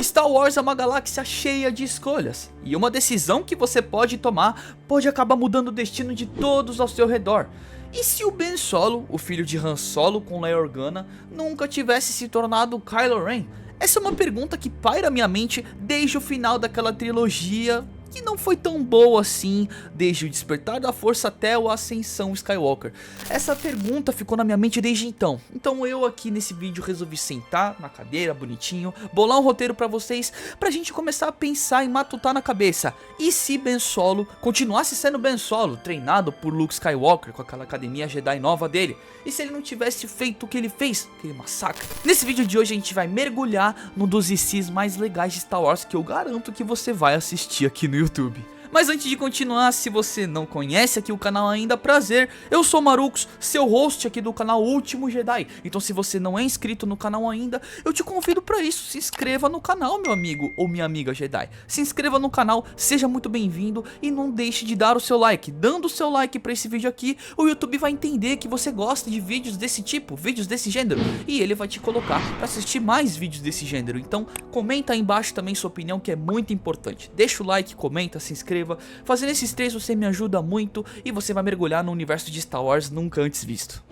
Star Wars é uma galáxia cheia de escolhas, e uma decisão que você pode tomar pode acabar mudando o destino de todos ao seu redor. E se o Ben Solo, o filho de Han Solo com Leia Organa, nunca tivesse se tornado Kylo Ren? Essa é uma pergunta que paira minha mente desde o final daquela trilogia que não foi tão boa assim, desde o Despertar da Força até a Ascensão Skywalker. Essa pergunta ficou na minha mente desde então. Então eu aqui nesse vídeo resolvi sentar na cadeira bonitinho, bolar um roteiro pra vocês, pra gente começar a pensar e matutar na cabeça. E se Ben Solo continuasse sendo Ben Solo, treinado por Luke Skywalker com aquela academia Jedi nova dele? E se ele não tivesse feito o que ele fez, aquele massacre? Nesse vídeo de hoje a gente vai mergulhar num dos ICs mais legais de Star Wars que eu garanto que você vai assistir aqui no YouTube. Mas antes de continuar, se você não conhece aqui o canal ainda, prazer, eu sou Marux, seu host aqui do canal Último Jedi. Então se você não é inscrito no canal ainda, eu te convido para isso, se inscreva no canal, meu amigo ou minha amiga Jedi. Se inscreva no canal, seja muito bem-vindo e não deixe de dar o seu like. Dando o seu like para esse vídeo aqui, o YouTube vai entender que você gosta de vídeos desse tipo, vídeos desse gênero, e ele vai te colocar para assistir mais vídeos desse gênero. Então comenta aí embaixo também sua opinião, que é muito importante. Deixa o like, comenta, se inscreva. Fazendo esses três você me ajuda muito e você vai mergulhar no universo de Star Wars nunca antes visto.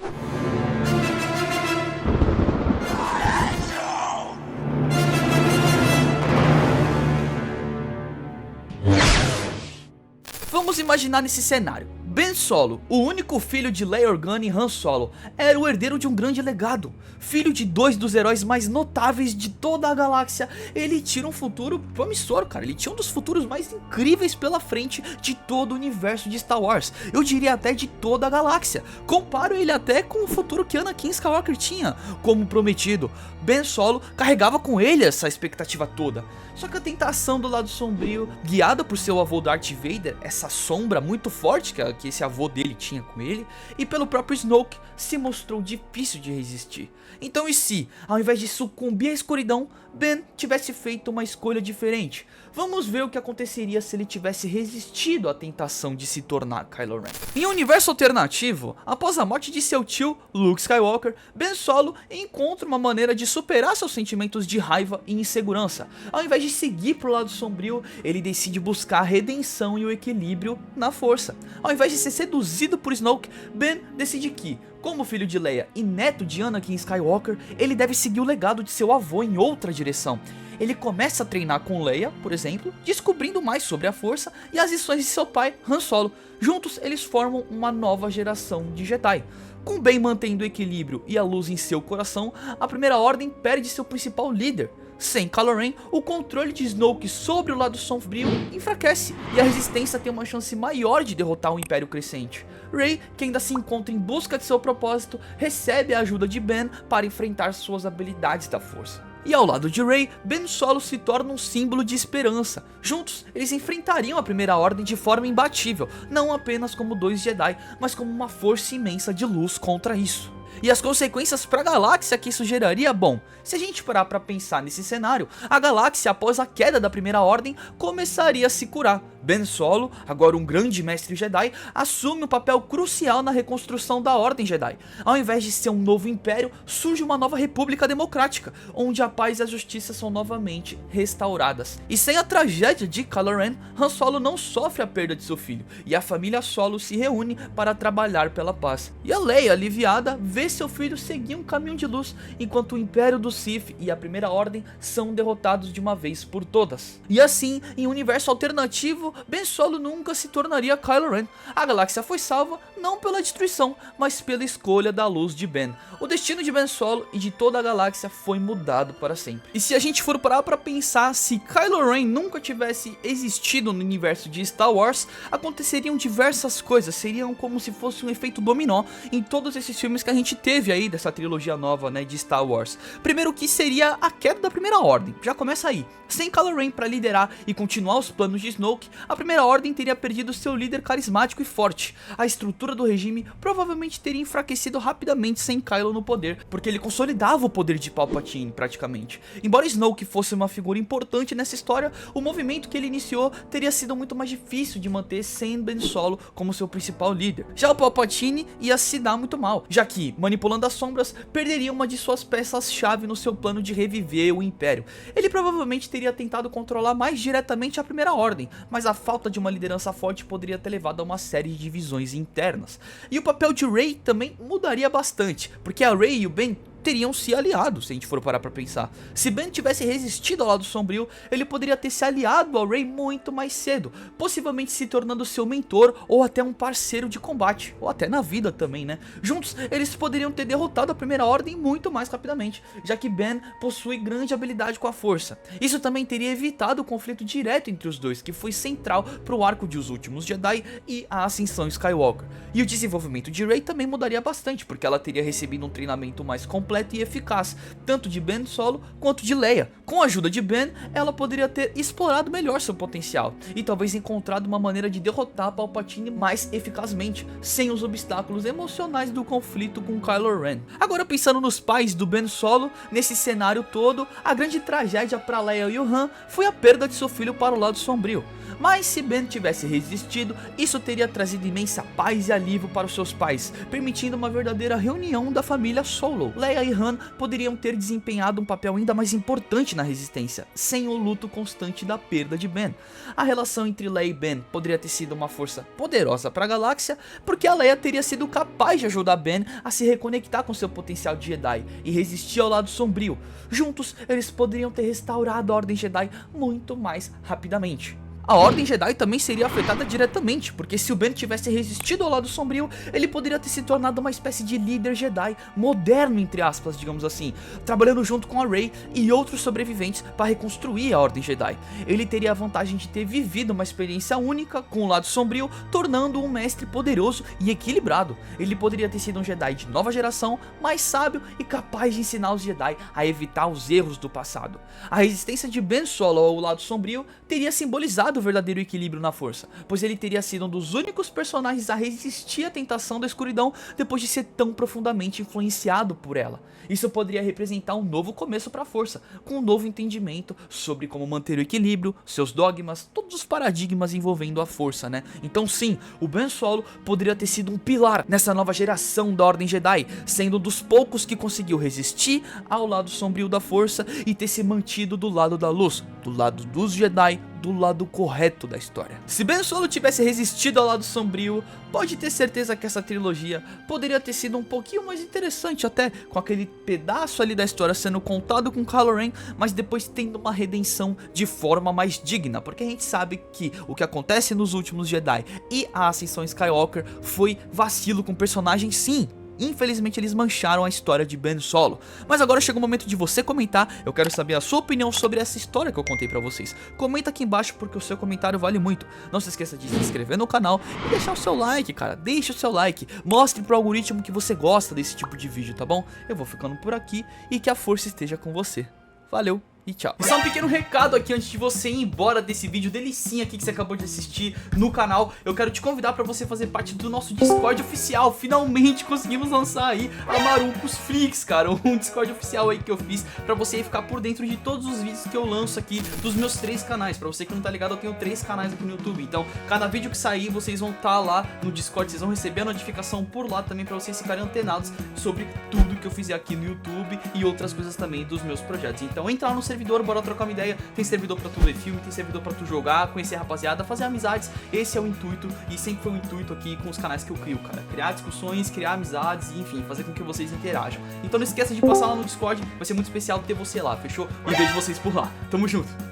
Vamos imaginar nesse cenário. Ben Solo, o único filho de Leia Organa e Han Solo, era o herdeiro de um grande legado. Filho de dois dos heróis mais notáveis de toda a galáxia, ele tinha um futuro promissor, cara. Ele tinha um dos futuros mais incríveis pela frente de todo o universo de Star Wars. Eu diria até de toda a galáxia. Comparo ele até com o futuro que Anakin Skywalker tinha. Como prometido, Ben Solo carregava com ele essa expectativa toda. Só que a tentação do lado sombrio, guiada por seu avô Darth Vader, essa sombra muito forte que esse avô dele tinha com ele, e pelo próprio Snoke, se mostrou difícil de resistir. Então e se, ao invés de sucumbir à escuridão, Ben tivesse feito uma escolha diferente? Vamos ver o que aconteceria se ele tivesse resistido à tentação de se tornar Kylo Ren. Em um universo alternativo, após a morte de seu tio, Luke Skywalker, Ben Solo encontra uma maneira de superar seus sentimentos de raiva e insegurança. Ao invés de seguir pro lado sombrio, ele decide buscar a redenção e o equilíbrio na força. Ao invés de ser seduzido por Snoke, Ben decide que, como filho de Leia e neto de Anakin Skywalker, ele deve seguir o legado de seu avô em outra direção. Ele começa a treinar com Leia, por exemplo, descobrindo mais sobre a força e as lições de seu pai, Han Solo. Juntos, eles formam uma nova geração de Jedi. Com Ben mantendo o equilíbrio e a luz em seu coração, a Primeira Ordem perde seu principal líder. Sem Kylo Ren, o controle de Snoke sobre o lado sombrio enfraquece, e a resistência tem uma chance maior de derrotar o Império Crescente. Rey, que ainda se encontra em busca de seu propósito, recebe a ajuda de Ben para enfrentar suas habilidades da força. E ao lado de Rey, Ben Solo se torna um símbolo de esperança. Juntos, eles enfrentariam a Primeira Ordem de forma imbatível, não apenas como dois Jedi, mas como uma força imensa de luz contra isso. E as consequências para a galáxia que isso geraria? Bom, se a gente parar para pensar nesse cenário, a galáxia após a queda da Primeira Ordem começaria a se curar. Ben Solo, agora um grande mestre Jedi, assume um papel crucial na reconstrução da Ordem Jedi. Ao invés de ser um novo império, surge uma nova república democrática, onde a paz e a justiça são novamente restauradas. E sem a tragédia de Kylo Ren, Han Solo não sofre a perda de seu filho, e a família Solo se reúne para trabalhar pela paz. E a Leia, aliviada, vê seu filho seguir um caminho de luz, enquanto o Império do Sith e a Primeira Ordem são derrotados de uma vez por todas. E assim, em um universo alternativo, Ben Solo nunca se tornaria Kylo Ren. A galáxia foi salva não pela destruição, mas pela escolha da luz de Ben. O destino de Ben Solo e de toda a galáxia foi mudado para sempre. E se a gente for parar para pensar, se Kylo Ren nunca tivesse existido no universo de Star Wars, aconteceriam diversas coisas, seriam como se fosse um efeito dominó em todos esses filmes que a gente teve aí dessa trilogia nova, né, de Star Wars. Primeiro que seria a queda da Primeira Ordem, já começa aí. Sem Kylo Ren para liderar e continuar os planos de Snoke, a Primeira Ordem teria perdido seu líder carismático e forte. A estrutura do regime provavelmente teria enfraquecido rapidamente sem Kylo no poder, porque ele consolidava o poder de Palpatine praticamente. Embora Snoke fosse uma figura importante nessa história, o movimento que ele iniciou teria sido muito mais difícil de manter sem Ben Solo como seu principal líder. Já o Palpatine ia se dar muito mal, já que, manipulando as sombras, perderia uma de suas peças-chave no seu plano de reviver o Império. Ele provavelmente teria tentado controlar mais diretamente a Primeira Ordem, mas a falta de uma liderança forte poderia ter levado a uma série de divisões internas. E o papel de Rey também mudaria bastante, porque a Rey e o Ben teriam se aliado, se a gente for parar pra pensar. Se Ben tivesse resistido ao lado sombrio, ele poderia ter se aliado ao Rey muito mais cedo, possivelmente se tornando seu mentor ou até um parceiro de combate, ou até na vida também, né? Juntos, eles poderiam ter derrotado a Primeira Ordem muito mais rapidamente, já que Ben possui grande habilidade com a força. Isso também teria evitado o conflito direto entre os dois, que foi central pro arco de Os Últimos Jedi e a ascensão Skywalker. E o desenvolvimento de Rey também mudaria bastante, porque ela teria recebido um treinamento mais completo e eficaz, tanto de Ben Solo quanto de Leia. Com a ajuda de Ben, ela poderia ter explorado melhor seu potencial e talvez encontrado uma maneira de derrotar Palpatine mais eficazmente, sem os obstáculos emocionais do conflito com Kylo Ren. Agora, pensando nos pais do Ben Solo, nesse cenário todo, a grande tragédia para Leia e o Han foi a perda de seu filho para o lado sombrio. Mas se Ben tivesse resistido, isso teria trazido imensa paz e alívio para os seus pais, permitindo uma verdadeira reunião da família Solo. Leia e Han poderiam ter desempenhado um papel ainda mais importante na resistência, sem o luto constante da perda de Ben. A relação entre Leia e Ben poderia ter sido uma força poderosa para a galáxia, porque a Leia teria sido capaz de ajudar Ben a se reconectar com seu potencial de Jedi e resistir ao lado sombrio. Juntos, eles poderiam ter restaurado a Ordem Jedi muito mais rapidamente. A Ordem Jedi também seria afetada diretamente, porque se o Ben tivesse resistido ao lado sombrio, ele poderia ter se tornado uma espécie de líder Jedi, moderno entre aspas, digamos assim, trabalhando junto com a Rey e outros sobreviventes para reconstruir a Ordem Jedi. Ele teria a vantagem de ter vivido uma experiência única com o lado sombrio, tornando-o um mestre poderoso e equilibrado. Ele poderia ter sido um Jedi de nova geração, mais sábio e capaz de ensinar os Jedi a evitar os erros do passado. A resistência de Ben Solo ao lado sombrio teria simbolizado o verdadeiro equilíbrio na força, pois ele teria sido um dos únicos personagens a resistir à tentação da escuridão depois de ser tão profundamente influenciado por ela. Isso poderia representar um novo começo para a força, com um novo entendimento sobre como manter o equilíbrio, seus dogmas, todos os paradigmas envolvendo a força, né? Então sim, o Ben Solo poderia ter sido um pilar nessa nova geração da Ordem Jedi, sendo um dos poucos que conseguiu resistir ao lado sombrio da força e ter se mantido do lado da luz, do lado dos Jedi, do lado correto da história. Se Ben Solo tivesse resistido ao lado sombrio, pode ter certeza que essa trilogia poderia ter sido um pouquinho mais interessante, até com aquele pedaço ali da história sendo contado com Kylo Ren, mas depois tendo uma redenção de forma mais digna, porque a gente sabe que o que acontece nos Últimos Jedi e a Ascensão Skywalker foi vacilo com o personagem, sim. Infelizmente eles mancharam a história de Ben Solo. Mas agora chega o momento de você comentar. Eu quero saber a sua opinião sobre essa história que eu contei pra vocês. Comenta aqui embaixo porque o seu comentário vale muito. Não se esqueça de se inscrever no canal e deixar o seu like, cara. Deixa o seu like. Mostre pro algoritmo que você gosta desse tipo de vídeo, tá bom? Eu vou ficando por aqui e que a força esteja com você. Valeu! E tchau. E só um pequeno recado aqui antes de você ir embora desse vídeo delicinha aqui que você acabou de assistir no canal. Eu quero te convidar para você fazer parte do nosso Discord oficial. Finalmente conseguimos lançar aí a Marucos Flix, cara. Um Discord oficial aí que eu fiz para você ficar por dentro de todos os vídeos que eu lanço aqui dos meus 3 canais. Para você que não tá ligado, eu tenho 3 canais aqui no YouTube. Então, cada vídeo que sair, vocês vão estar lá no Discord. Vocês vão receber a notificação por lá também para vocês ficarem antenados sobre tudo que eu fizer aqui no YouTube e outras coisas também dos meus projetos. Então, entra lá no servidor, bora trocar uma ideia. Tem servidor pra tu ver filme, tem servidor pra tu jogar, conhecer a rapaziada, fazer amizades. Esse é o intuito e sempre foi o intuito aqui com os canais que eu crio, cara. Criar discussões, criar amizades e enfim, fazer com que vocês interajam. Então não esqueça de passar lá no Discord, vai ser muito especial ter você lá, fechou? E vejo vocês por lá. Tamo junto!